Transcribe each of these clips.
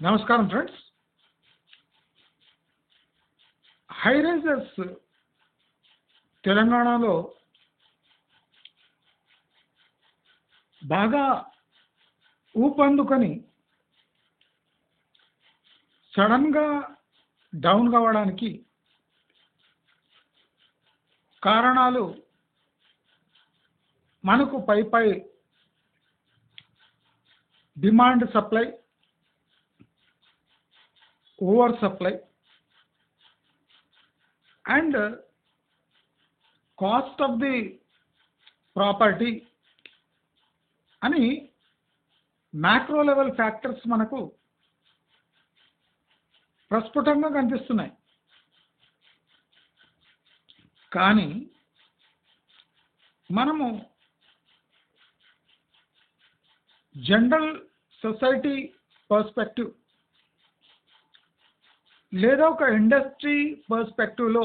నమస్కారం friends. High Risers తెలంగాణలో బాగా ఊపందుకొని సడన్గా డౌన్ కావడానికి కారణాలు మనకు పై demand supply, over supply and cost of the property అని మ్యాక్రో లెవెల్ ఫ్యాక్టర్స్ మనకు ప్రస్ఫుటంగా కనిపిస్తున్నాయి. కానీ మనము జనరల్ సొసైటీ పర్స్పెక్టివ్ లేదా ఒక ఇండస్ట్రీ పర్స్పెక్టివ్లో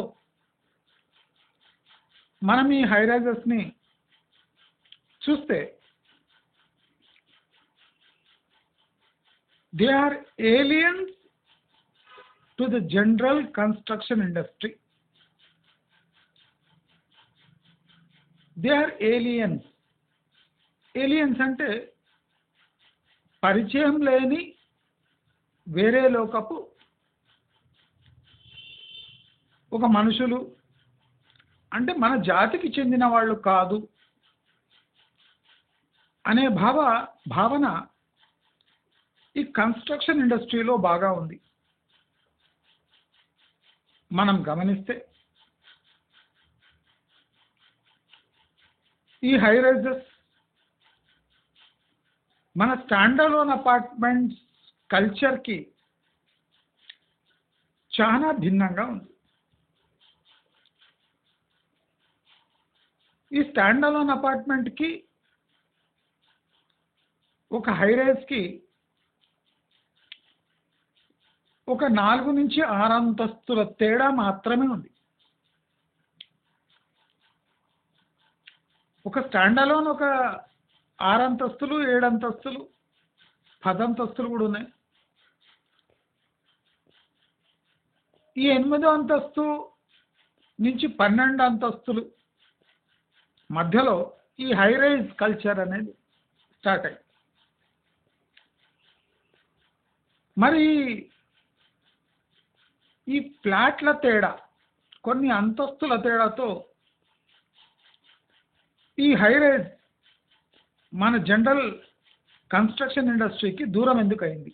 మనం ఈ హై రైజర్స్ని చూస్తే they are aliens to the general construction industry. They are aliens. Aliens అంటే పరిచయం లేని వేరే లోకపు ఒక మనుషులు, అంటే మన జాతికి చెందిన వాళ్ళు కాదు అనే భావన ఈ కన్స్ట్రక్షన్ ఇండస్ట్రీలో బాగా ఉంది. మనం గమనిస్తే ఈ హై రైజెస్ మన స్టాండర్లోన్ అపార్ట్మెంట్స్ కల్చర్కి చాలా భిన్నంగా ఉంది. ఈ స్టాండర్లోన్ అపార్ట్మెంట్కి ఒక హై రైజ్కి ఒక 4 నుంచి 6 అంతస్తుల తేడా మాత్రమే ఉంది. ఒక స్టాండర్లోన్ ఒక 6 అంతస్తులు, 7 అంతస్తులు, 10 అంతస్తులు కూడా ఉన్నాయి. ఈ 8వ అంతస్తు నుంచి 12 అంతస్తులు మధ్యలో ఈ హై రైజ్ కల్చర్ అనేది స్టార్ట్ అయింది. మరి ఈ ఫ్లాట్ల తేడా, కొన్ని అంతస్తుల తేడాతో ఈ హై రైజ్ మన జనరల్ కన్స్ట్రక్షన్ ఇండస్ట్రీకి దూరం ఎందుకు అయింది?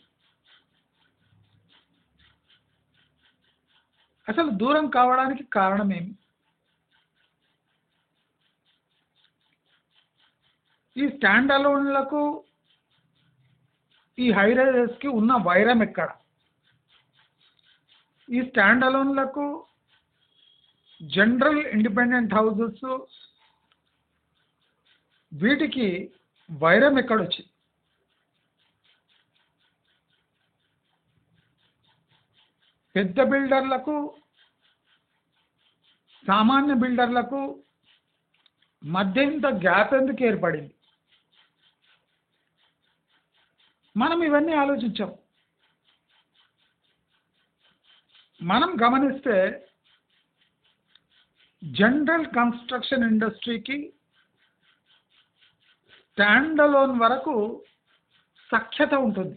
అసలు దూరం కావడానికి కారణం ఏమి? ఈ స్టాండ్ అలోన్లకు ఈ హై రైజెస్కి ఉన్న వైరం ఎక్కడ? ఈ స్టాండ్ అలోన్లకు జనరల్ ఇండిపెండెంట్ హౌసెస్ వీటికి వైరం ఎక్కడొచ్చింది? పెద్ద బిల్డర్లకు, సామాన్య బిల్డర్లకు మధ్య ఇంత గ్యాప్ ఎందుకు ఏర్పడింది? మనం ఇవన్నీ ఆలోచించాం. మనం గమనిస్తే జనరల్ కన్స్ట్రక్షన్ ఇండస్ట్రీకి స్టాండ్ అలోన్ వరకు సఖ్యత ఉంటుంది.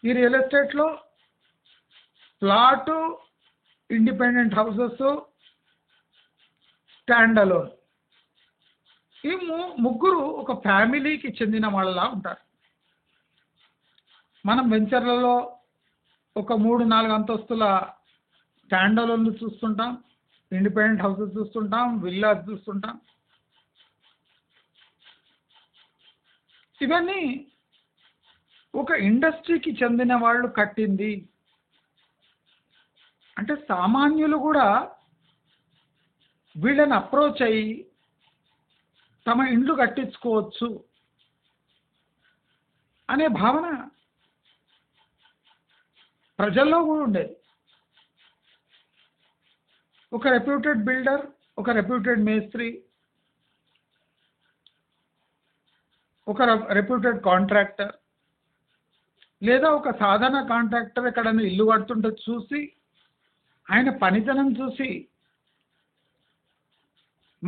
ఈ రియల్ ఎస్టేట్లో plot, independent houses, stand alone, ఈ ముగ్గురు ఒక ఫ్యామిలీకి చెందిన వాళ్ళలా ఉంటారు. మనం వెంచర్లలో ఒక 3-4 అంతస్తుల స్టాండ్ అలోన్లు చూస్తుంటాం, ఇండిపెండెంట్ హౌసెస్ చూస్తుంటాం, విల్లాస్ చూస్తుంటాం. ఇవన్నీ ఒక ఇండస్ట్రీకి చెందిన వాళ్ళు కట్టింది. అంటే సామాన్యులు కూడా వీళ్ళని అప్రోచ్ అయ్యి తమ ఇండ్లు కట్టించుకోవచ్చు అనే భావన ప్రజల్లో కూడా ఉండేది. ఒక రెప్యూటెడ్ బిల్డర్, ఒక రెప్యూటెడ్ మేస్త్రి ఒక రెప్యూటెడ్ కాంట్రాక్టర్ లేదా ఒక సాధారణ కాంట్రాక్టర్ ఎక్కడైనా ఇల్లు కడుతుంటే చూసి ఆయన పనితనం చూసి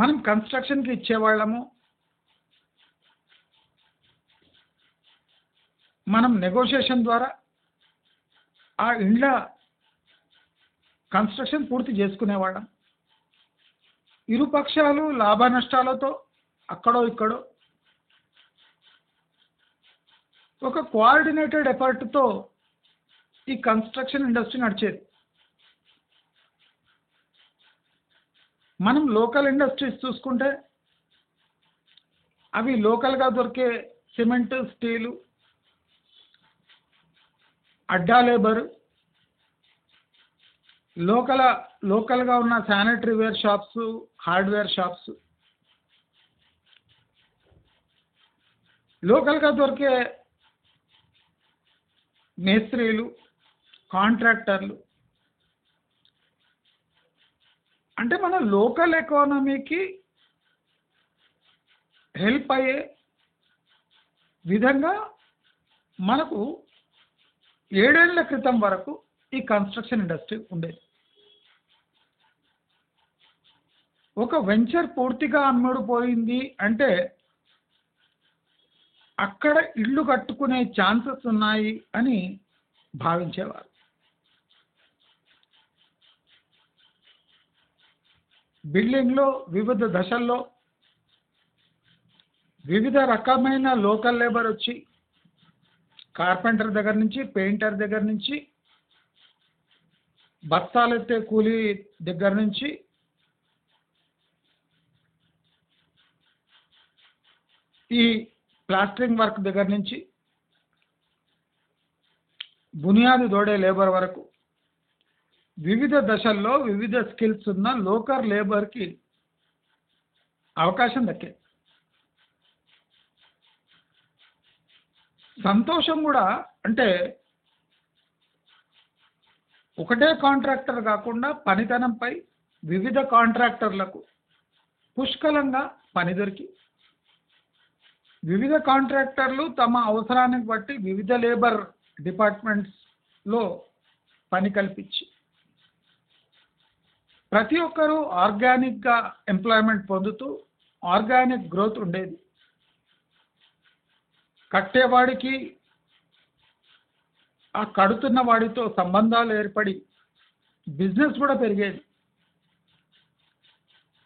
మనం కన్స్ట్రక్షన్కి ఇచ్చేవాళ్ళము. మనం నెగోషియేషన్ ద్వారా ఆ ఇండ్ల కన్స్ట్రక్షన్ పూర్తి చేసుకునేవాళ్ళం. ఇరుపక్షాలు లాభ నష్టాలతో అక్కడో ఇక్కడో ఒక కోఆర్డినేటెడ్ ఎఫర్ట్తో ఈ కన్స్ట్రక్షన్ ఇండస్ట్రీ నడిచేది. మనం లోకల్ ఇండస్ట్రీస్ చూసుకుంటే అవి లోకల్గా దొరికే సిమెంట్, స్టీలు, అడ్డా లేబరు, లోకల్గా ఉన్న sanitary ware shops, hardware shops, లోకల్గా దొరికే మేస్త్రీలు, కాంట్రాక్టర్లు. అంటే మన లోకల్ ఎకానమీకి హెల్ప్ అయ్యే విధంగా మనకు 7 ఏళ్ల క్రితం వరకు ఈ కన్స్ట్రక్షన్ ఇండస్ట్రీ ఉండేది. ఒక వెంచర్ పూర్తిగా అమ్ముడుపోయింది అంటే అక్కడ ఇల్లు కట్టుకునే ఛాన్సెస్ ఉన్నాయి అని భావించేవారు. బిల్డింగ్లో వివిధ దశల్లో వివిధ రకమైన లోకల్ లేబర్ వచ్చి కార్పెంటర్ దగ్గర నుంచి, పెయింటర్ దగ్గర నుంచి, బస్తాలెత్తే కూలీ దగ్గర నుంచి ఈ ప్లాస్టరింగ్ వర్క్ దగ్గర నుంచి బునియాది దోడే లేబర్ వరకు వివిధ దశల్లో వివిధ స్కిల్స్ ఉన్న లోకల్ లేబర్కి అవకాశం దక్కేది. సంతోషం కూడా, అంటే ఒకటే కాంట్రాక్టర్ కాకుండా పనితనంపై వివిధ కాంట్రాక్టర్లకు పుష్కలంగా పని దొరికి వివిధ కాంట్రాక్టర్లు తమ అవసరానికి బట్టి వివిధ లేబర్ డిపార్ట్మెంట్స్లో పని కల్పించి ప్రతి ఒక్కరూ ఆర్గానిక్గా ఎంప్లాయ్మెంట్ పొందుతూ ఆర్గానిక్ గ్రోత్ ఉండేది. కట్టేవాడికి ఆ కడుతున్న వాడితో సంబంధాలు ఏర్పడి బిజినెస్ కూడా పెరిగేది.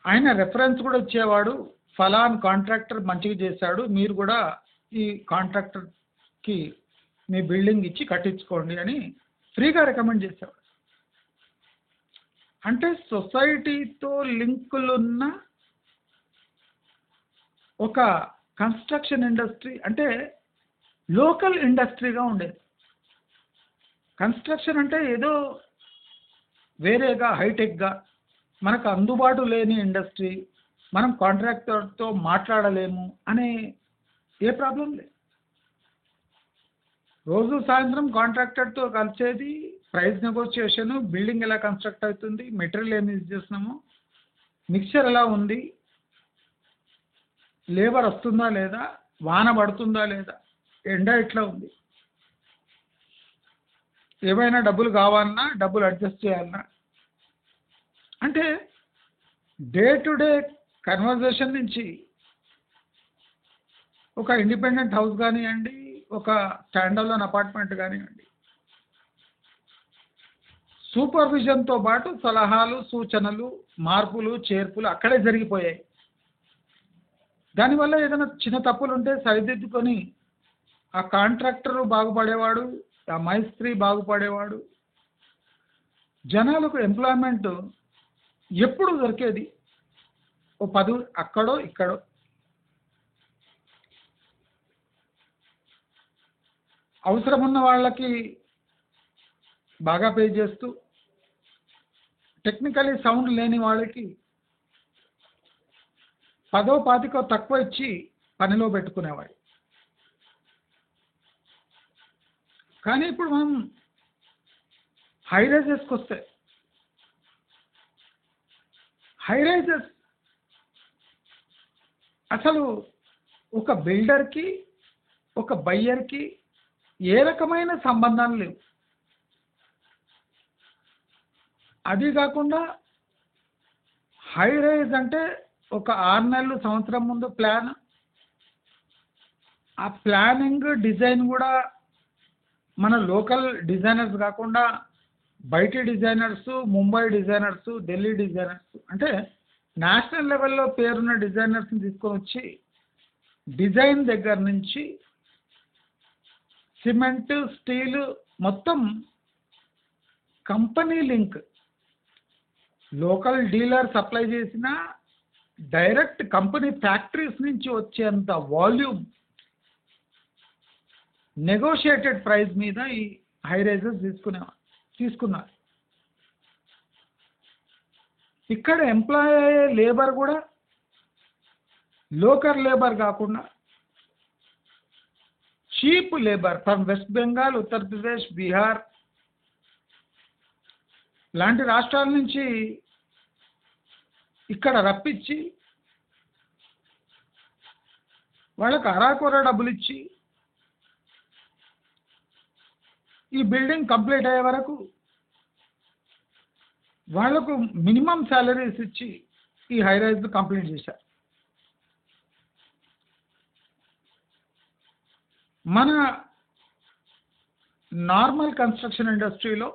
ఆయన రెఫరెన్స్ కూడా ఇచ్చేవాడు, ఫలాన్ కాంట్రాక్టర్ మంచిగా చేశాడు, మీరు కూడా ఈ కాంట్రాక్టర్కి మీ బిల్డింగ్ ఇచ్చి కట్టించుకోండి అని ఫ్రీగా రికమెండ్ చేసేవాడు. అంటే సొసైటీతో లింకులున్న ఒక కన్స్ట్రక్షన్ ఇండస్ట్రీ అంటే లోకల్ ఇండస్ట్రీగా ఉండేది. కన్స్ట్రక్షన్ అంటే ఏదో వేరేగా హైటెక్గా మనకు అందుబాటు లేని ఇండస్ట్రీ, మనం కాంట్రాక్టర్తో మాట్లాడలేము అనే ఏ ప్రాబ్లం లేదు. రోజు సాయంత్రం కాంట్రాక్టర్తో కలిసేది, ప్రైస్ నెగోషియేషను, బిల్డింగ్ ఎలా కన్స్ట్రక్ట్ అవుతుంది, మెటీరియల్ ఏమి యూజ్ చేస్తున్నాము, మిక్చర్ ఎలా ఉంది, లేబర్ వస్తుందా లేదా, వాన పడుతుందా లేదా, ఎండ ఎట్లా ఉంది, ఏమైనా డబ్బులు కావాలన్నా డబ్బులు అడ్జస్ట్ చేయాలన్నా, అంటే డే టు డే కన్వర్జేషన్ నుంచి ఒక ఇండిపెండెంట్ హౌస్ కానివ్వండి, ఒక స్టాండ్ అలోన్ అపార్ట్మెంట్ కానివ్వండి, సూపర్విజన్తో పాటు సలహాలు, సూచనలు, మార్పులు, చేర్పులు అక్కడే జరిగిపోయాయి. దానివల్ల ఏదైనా చిన్న తప్పులు ఉంటే సరిదిద్దుకొని ఆ కాంట్రాక్టరు బాగుపడేవాడు, ఆ మైస్త్రి బాగుపడేవాడు, జనాలకు ఎంప్లాయ్మెంట్ ఎప్పుడు దొరికేది. ఓ 10 అక్కడో ఇక్కడో. అవసరం ఉన్న వాళ్ళకి బాగా పే చేస్తూ, టెక్నికలీ సౌండ్ లేని వాళ్ళకి 10-25 తక్కువ ఇచ్చి పనిలో పెట్టుకునేవాడు. కానీ ఇప్పుడు మనం హై రైజెస్కి వస్తే, హై రైజెస్ అసలు ఒక బిల్డర్కి ఒక బయ్యర్కి ఏ రకమైన సంబంధాలు లేవు. అది కాకుండా హై రైజ్ అంటే ఒక 6 నెలలు సంవత్సరం ముందు ప్లాన్, ఆ ప్లానింగ్ డిజైన్ కూడా మన లోకల్ డిజైనర్స్ కాకుండా బయటి designers, Mumbai designers, Delhi designers, అంటే నేషనల్ లెవెల్లో పేరున్న డిజైనర్స్ని తీసుకొని వచ్చి డిజైన్ దగ్గర నుంచి సిమెంట్, స్టీల్ మొత్తం company link, local dealer supply చేసిన డైరెక్ట్ కంపెనీ ఫ్యాక్టరీస్ నుంచి వచ్చేంత వాల్యూమ్ నెగోషియేటెడ్ ప్రైస్ మీద ఈ హై రైజెస్ తీసుకున్నారు. ఇక్కడ ఎంప్లాయ్ అయ్యే లేబర్ కూడా లోకల్ లేబర్ కాకుండా cheap labour from west Bengal, Uttar Pradesh, Bihar లాంటి రాష్ట్రాల నుంచి ఇక్కడ రప్పించి వాళ్ళకు అరాకొర డబ్బులు ఇచ్చి ఈ బిల్డింగ్ కంప్లీట్ అయ్యే వరకు వాళ్లకు మినిమం శాలరీస్ ఇచ్చి ఈ హై రైజ్ కంప్లీట్ చేశారు. మన నార్మల్ కన్స్ట్రక్షన్ ఇండస్ట్రీలో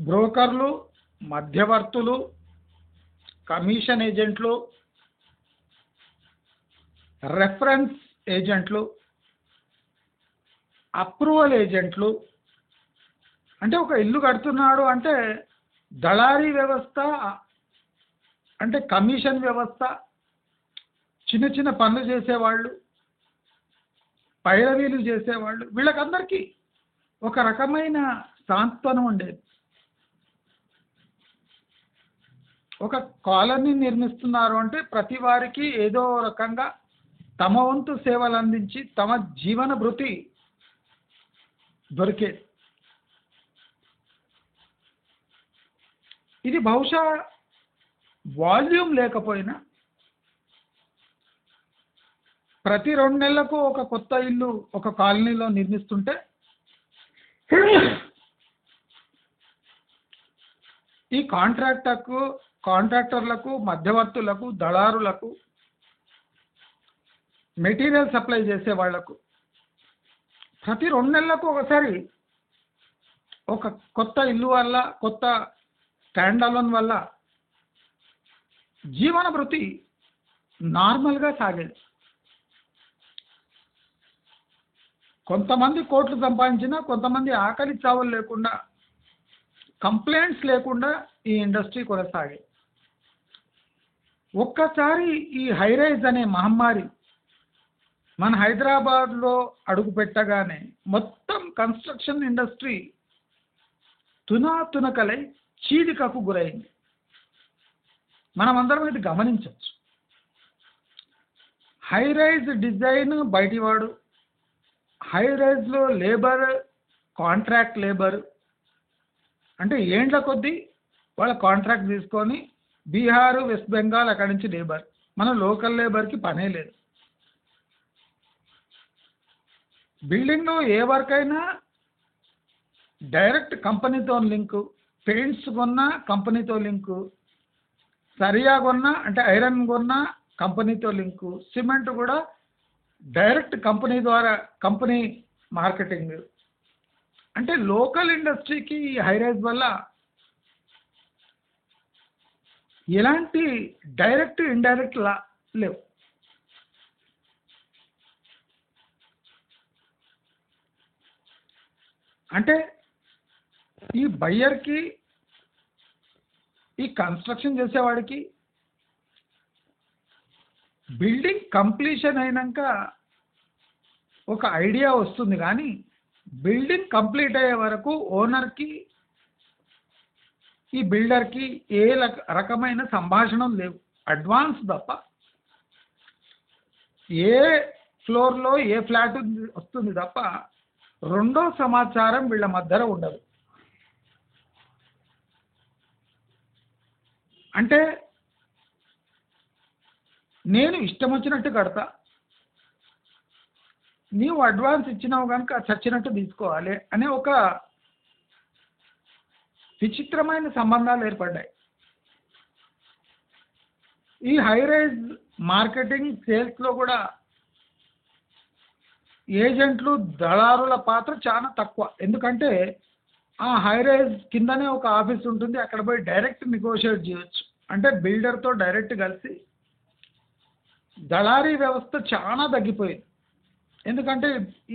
బ్రోకర్లు, మధ్యవర్తులు, కమిషన్ ఏజెంట్లు, రెఫరెన్స్ ఏజెంట్లు, అప్రూవల్ ఏజెంట్లు, అంటే ఒక ఇల్లు కడుతున్నాడు అంటే దళారీ వ్యవస్థ, అంటే కమిషన్ వ్యవస్థ, చిన్న చిన్న పనులు చేసేవాళ్ళు, పైరవీలు చేసేవాళ్ళు, వీళ్ళకందరికీ ఒక రకమైన సాంత్వనం ఉండేది. ఒక కాలనీ నిర్మిస్తున్నారు అంటే ప్రతి వారికి ఏదో రకంగా తమ వంతు సేవలు అందించి తమ జీవన భృతి దొరికేది. ఇది బహుశా వాల్యూమ్ లేకపోయినా ప్రతి 2 నెలలకు ఒక కొత్త ఇల్లు ఒక కాలనీలో నిర్మిస్తుంటే ఈ కాంట్రాక్టర్లకు, మధ్యవర్తులకు, దళారులకు, మెటీరియల్ సప్లై చేసే వాళ్లకు ప్రతి 2 నెలలకు ఒకసారి ఒక కొత్త ఇల్లు వల్ల, కొత్త స్టాండ్ అలోన్ వల్ల జీవన భృతి నార్మల్గా సాగేది. కొంతమంది కోట్లు సంపాదించినా కొంతమంది ఆకలి చావులు లేకుండా, కంప్లైంట్స్ లేకుండా ఈ ఇండస్ట్రీ కొనసాగేది. ఒక్కసారి ఈ హై రైజ్ అనే మహమ్మారి మన హైదరాబాద్లో అడుగు పెట్టగానే మొత్తం కన్స్ట్రక్షన్ ఇండస్ట్రీ తునాతునకలై చీలికకు గురైంది. మనమందరం ఇది గమనించవచ్చు. హై రైజ్ డిజైన్ బయటివాడు, హై రైజ్లో లేబర్ కాంట్రాక్ట్ లేబర్, అంటే ఏండ్ల కొద్దీ వాళ్ళ కాంట్రాక్ట్ తీసుకొని బీహార్, వెస్ట్ బెంగాల్ అక్కడి నుంచి లేబర్, మన లోకల్ లేబర్కి పనే లేదు. బిల్డింగ్లో ఏ వర్క్ అయినా డైరెక్ట్ కంపెనీతో లింకు, పెయింట్స్ కొన్నా కంపెనీతో లింకు, సరియా కొన్నా అంటే ఐరన్ కొన్నా కంపెనీతో లింకు, సిమెంట్ కూడా డైరెక్ట్ కంపెనీ ద్వారా కంపెనీ మార్కెటింగ్. అంటే లోకల్ ఇండస్ట్రీకి హై రైజ్ వల్ల ఎలాంటి డైరెక్ట్ ఇండైరెక్ట్ లేవు. అంటే ఈ బయ్యర్కి, ఈ కన్స్ట్రక్షన్ చేసేవాడికి బిల్డింగ్ కంప్లీషన్ అయినాక ఒక ఐడియా వస్తుంది, కానీ బిల్డింగ్ కంప్లీట్ అయ్యే వరకు ఓనర్కి, ఈ బిల్డర్కి ఏ రకమైన సంభాషణం లేవు. అడ్వాన్స్ తప్ప ఏ ఫ్లోర్లో ఏ ఫ్లాట్ వస్తుంది తప్ప రెండో సమాచారం వీళ్ళ మధ్యలో ఉండదు. అంటే నేను ఇష్టం వచ్చినట్టు కడతా, నీవు అడ్వాన్స్ ఇచ్చినావు కనుక చచ్చినట్టు తీసుకోవాలి అనే ఒక విచిత్రమైన సంబంధాలు ఏర్పడ్డాయి. ఈ హై రైజ్ మార్కెటింగ్ సేల్స్లో కూడా ఏజెంట్లు దళారుల పాత్ర చాలా తక్కువ. ఎందుకంటే ఆ హై రైజ్ కిందనే ఒక ఆఫీస్ ఉంటుంది, అక్కడ పోయి డైరెక్ట్ నెగోషియేట్ చేయొచ్చు. అంటే బిల్డర్తో డైరెక్ట్ కలిసి దళారీ వ్యవస్థ చాలా తగ్గిపోయింది. ఎందుకంటే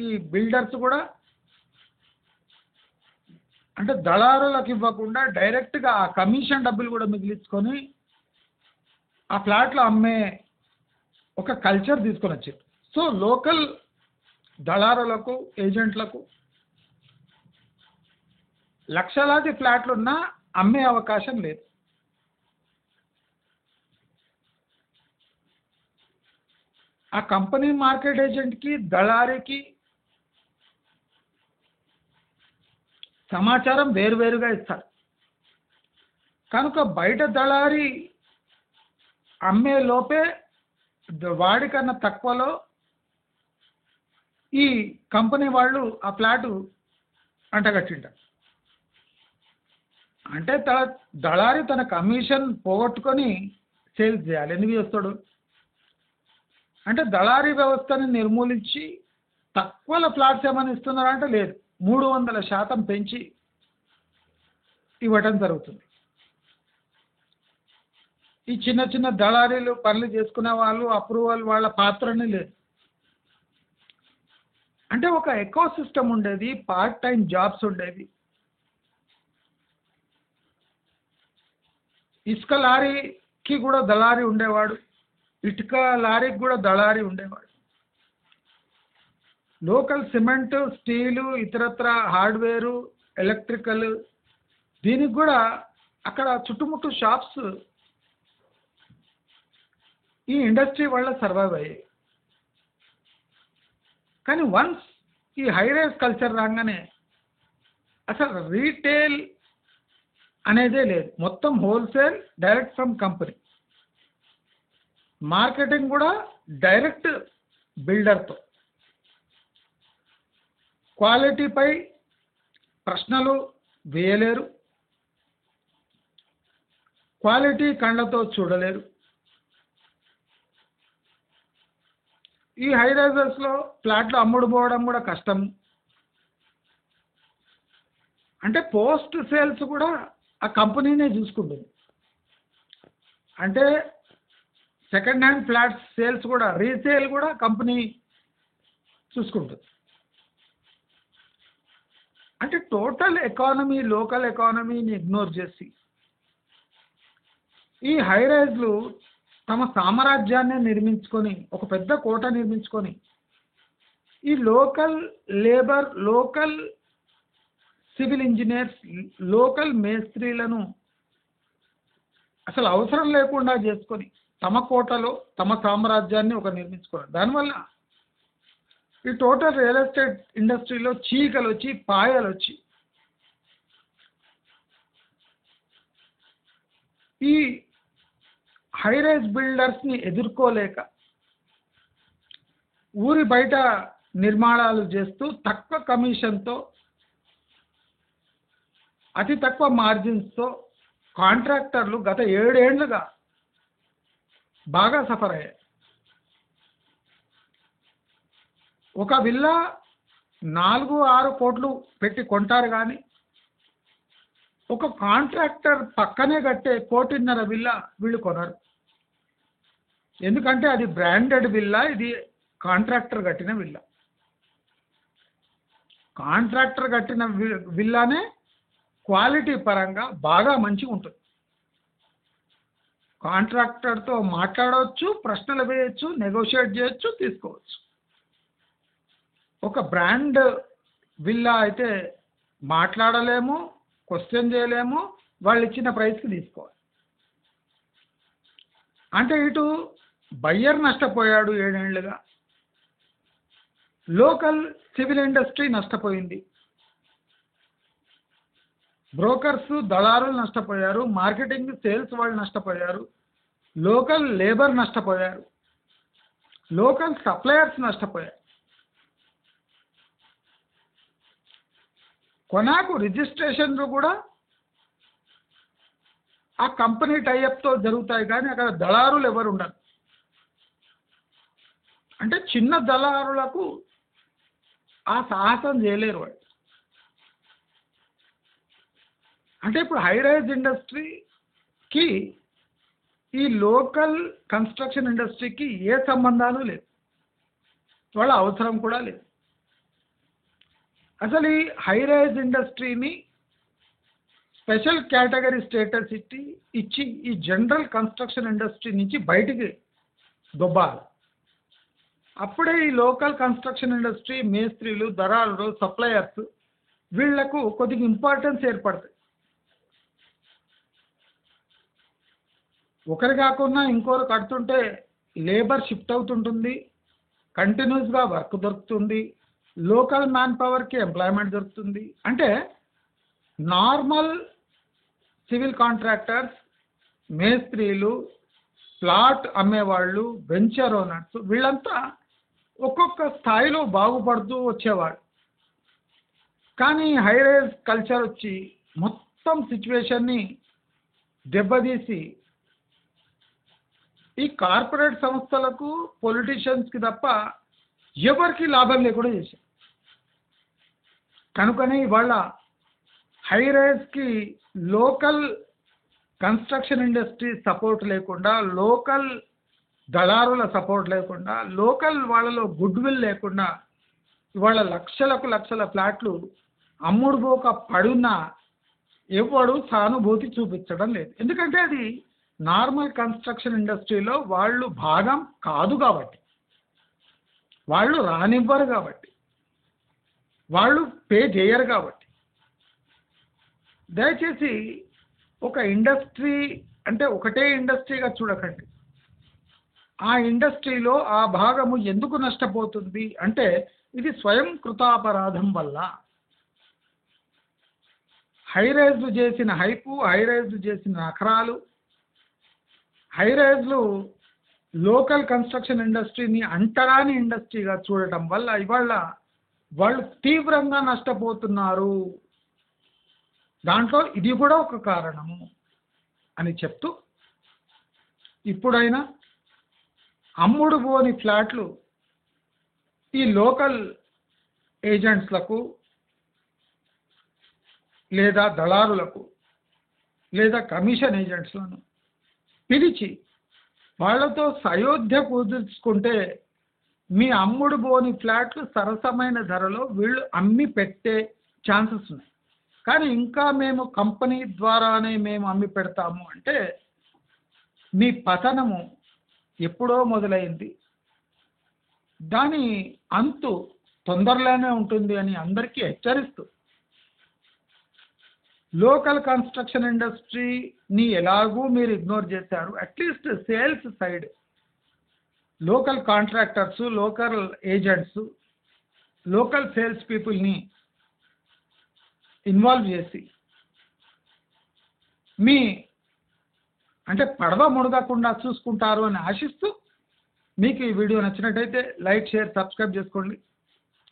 ఈ బిల్డర్స్ కూడా అంటే దళారులకు ఇవ్వకుండా డైరెక్ట్గా ఆ కమిషన్ డబ్బులు కూడా మిగిలించుకొని ఆ ఫ్లాట్లు అమ్మే ఒక కల్చర్ తీసుకొని వచ్చారు. సో లోకల్ దళారులకు ఏజెంట్లకు లక్షలాది ఫ్లాట్లున్నా అమ్మే అవకాశం లేదు. ఆ కంపెనీ మార్కెట్ ఏజెంట్కి దళారీకి సమాచారం వేరువేరుగా ఇస్తారు కనుక బయట దళారీ అమ్మే లోపే వాడికన్నా తక్కువలో ఈ కంపెనీ వాళ్ళు ఆ ఫ్లాటు అంటగట్టింటారు. అంటే దళారీ తన కమిషన్ పోగొట్టుకొని సేల్స్ చేయాలి. ఎందుకు చేస్తాడు అంటే దళారీ వ్యవస్థని నిర్మూలించి తక్కువలో ఫ్లాట్స్ ఏమైనా ఇస్తున్నారంటే లేదు, 300% పెంచి ఇవ్వటం జరుగుతుంది. ఈ చిన్న చిన్న దళారీలు పనులు చేసుకునే వాళ్ళు అప్రూవల్ వాళ్ళ పాత్రనే లేదు. అంటే ఒక ఎకో సిస్టమ్ ఉండేది, పార్ట్ టైం జాబ్స్ ఉండేవి. ఇసుక లారీకి కూడా దళారీ ఉండేవాడు, ఇటుక లారీకి కూడా దళారీ ఉండేవాడు. లోకల్ సిమెంట్, స్టీలు, ఇతరత్ర హార్డ్వేరు, ఎలక్ట్రికల్ దీనికి కూడా అక్కడ చుట్టుముట్టు షాప్స్ ఈ ఇండస్ట్రీ వల్ల సర్వైవ్ అయ్యాయి. కానీ వన్స్ ఈ హై రైజ్ కల్చర్ రాగానే అసలు రీటైల్ అనేదే లేదు, మొత్తం wholesale direct from company. Marketing కూడా డైరెక్ట్ బిల్డర్తో. క్వాలిటీపై ప్రశ్నలు వేయలేరు, క్వాలిటీ కళ్ళతో చూడలేరు. ఈ హై రైజర్స్లో ఫ్లాట్లు అమ్ముడు పోవడం కూడా కష్టం. అంటే పోస్ట్ సేల్స్ కూడా ఆ కంపెనీనే చూసుకుంటుంది. అంటే సెకండ్ హ్యాండ్ ఫ్లాట్స్ సేల్స్ కూడా రీసేల్ కూడా కంపెనీ చూసుకుంటుంది. అంటే టోటల్ ఎకానమీ, లోకల్ ఎకానమీని ఇగ్నోర్ చేసి ఈ హై రైజ్లు తమ సామ్రాజ్యాన్ని నిర్మించుకొని ఒక పెద్ద కోట నిర్మించుకొని ఈ local labour, local civil engineers, local మేస్త్రీలను అసలు అవసరం లేకుండా చేసుకొని తమ కోటలో తమ సామ్రాజ్యాన్ని ఒక నిర్మించుకోవాలి. దానివల్ల ఈ టోటల్ రియల్ ఎస్టేట్ ఇండస్ట్రీలో చీకలు వచ్చి పాయలు వచ్చి ఈ హై రైజ్ బిల్డర్స్ని ఎదుర్కోలేక ఊరి బయట నిర్మాణాలు చేస్తూ తక్కువ కమిషన్తో అతి తక్కువ మార్జిన్స్తో కాంట్రాక్టర్లు గత 7 ఏళ్లుగా బాగా సఫర్ అయ్యాయి. ఒక విల్లా 4-6 కోట్లు పెట్టి కొంటారు కానీ ఒక కాంట్రాక్టర్ పక్కనే కట్టే 1.5 విల్లా వీళ్ళు కొనరు. ఎందుకంటే అది బ్రాండెడ్ విల్లా, ఇది కాంట్రాక్టర్ కట్టిన విల్లా. కాంట్రాక్టర్ కట్టిన విల్లానే క్వాలిటీ పరంగా బాగా మంచిగా ఉంటుంది. కాంట్రాక్టర్తో మాట్లాడవచ్చు, ప్రశ్నలు వేయచ్చు, నెగోషియేట్ చేయొచ్చు, తీసుకోవచ్చు. ఒక బ్రాండ్ విల్లా అయితే మాట్లాడలేము, క్వశ్చన్ చేయలేము, వాళ్ళు ఇచ్చిన ప్రైస్కి తీసుకోవాలి. అంటే ఇటు బయ్యర్ నష్టపోయాడు 7 ఏళ్లుగా, లోకల్ సివిల్ ఇండస్ట్రీ నష్టపోయింది, బ్రోకర్స్ దళారులు నష్టపోయారు, మార్కెటింగ్ సేల్స్ వాళ్ళు నష్టపోయారు, లోకల్ లేబర్ నష్టపోయారు. లోకల్ సప్లయర్స్ నష్టపోయారు. కొనాకు రిజిస్ట్రేషన్లు కూడా ఆ కంపెనీ టైఅప్తో జరుగుతాయి, కానీ అక్కడ దళారులు ఎవరు ఉండరు. అంటే చిన్న దళారులకు ఆ సాహసం చేయలేరు వాళ్ళు. అంటే ఇప్పుడు హై రైజ్ ఇండస్ట్రీకి ఈ లోకల్ కన్స్ట్రక్షన్ ఇండస్ట్రీకి ఏ సంబంధాలు లేదు, వాళ్ళ అవసరం కూడా లేదు. అసలు ఈ హై రైజ్ ఇండస్ట్రీని స్పెషల్ కేటగిరీ స్టేటస్ ఇచ్చి ఈ జనరల్ కన్స్ట్రక్షన్ ఇండస్ట్రీ నుంచి బయటికి దొబ్బాలి. అప్పుడే ఈ లోకల్ కన్స్ట్రక్షన్ ఇండస్ట్రీ మేస్త్రీలు, దళారులు, సప్లయర్స్ వీళ్లకు కొద్దిగా ఇంపార్టెన్స్ ఏర్పడుతుంది. ఒకరు కాకుండా ఇంకోరు కడుతుంటే లేబర్ షిఫ్ట్ అవుతుంటుంది, కంటిన్యూస్గా వర్క్ దొరుకుతుంది, లోకల్ మ్యాన్ పవర్కి ఎంప్లాయ్మెంట్ దొరుకుతుంది. అంటే నార్మల్ సివిల్ కాంట్రాక్టర్స్, మేస్త్రీలు, ప్లాట్ అమ్మేవాళ్ళు, వెంచర్ ఓనర్స్ వీళ్ళంతా ఒక్కొక్క స్థాయిలో బాగుపడుతూ వచ్చేవాళ్ళు. కానీ హై రైజ్ కల్చర్ వచ్చి మొత్తం సిచ్యువేషన్ని దెబ్బతీసి ఈ కార్పొరేట్ సంస్థలకు, పొలిటీషియన్స్కి తప్ప ఎవరికి లాభం లేకుండా చేశారు. కనుకనే ఇవాళ హై రైజ్కి లోకల్ కన్స్ట్రక్షన్ ఇండస్ట్రీ సపోర్ట్ లేకుండా, లోకల్ దళారుల సపోర్ట్ లేకుండా, లోకల్ వాళ్ళలో గుడ్ విల్ లేకుండా ఇవాళ లక్షల ఫ్లాట్లు అమ్ముడు పోక పడున్నా ఎవడు సానుభూతి చూపించడం లేదు. ఎందుకంటే అది నార్మల్ కన్స్ట్రక్షన్ ఇండస్ట్రీలో వాళ్ళు భాగం కాదు కాబట్టి, వాళ్ళు రానివ్వరు కాబట్టి, వాళ్ళు పే చేయరు కాబట్టి. దయచేసి ఒక ఇండస్ట్రీ అంటే ఒకటే ఇండస్ట్రీగా చూడకండి. ఆ ఇండస్ట్రీలో ఆ భాగము ఎందుకు నష్టపోతుంది అంటే ఇది స్వయం కృతాపరాధం వల్ల. హైరైజ్లు చేసిన హైపు, హైరైజ్లు చేసిన నఖరాలు, హైరైజ్లు లోకల్ కన్స్ట్రక్షన్ ఇండస్ట్రీని అంటరాని ఇండస్ట్రీగా చూడటం వల్ల ఇవాళ వాళ్ళు తీవ్రంగా నష్టపోతున్నారు. దాంట్లో ఇది కూడా ఒక కారణము అని చెప్తూ, ఇప్పుడైనా అమ్ముడు పోని ఫ్లాట్లు ఈ లోకల్ ఏజెంట్స్లకు లేదా దళారులకు లేదా కమిషన్ ఏజెంట్స్లను పిలిచి వాళ్ళతో సయోధ్య కుదుర్చుకుంటే మీ అమ్ముడు పోని ఫ్లాట్లు సరసమైన ధరలో వీళ్ళు అమ్మి పెట్టే ఛాన్సెస్ ఉన్నాయి. కానీ ఇంకా మేము కంపెనీ ద్వారానే మేము అమ్మి పెడతాము అంటే మీ పతనము ఎప్పుడో మొదలైంది, దాని అంతు తొందరలోనే ఉంటుంది అని అందరికీ హెచ్చరిస్తూ, లోకల్ కన్స్ట్రక్షన్ ఇండస్ట్రీని ఎలాగూ మీరు ఇగ్నోర్ చేశారు, at least sales side local contractors, local agents, local sales పీపుల్ని ఇన్వాల్వ్ చేసి మీ అంటే పడవ మునగకుండా చూసుకుంటారు అని ఆశిస్తూ, మీకు ఈ వీడియో నచ్చినట్టయితే లైక్, షేర్, సబ్స్క్రైబ్ చేసుకోండి.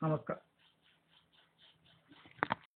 నమస్కారం.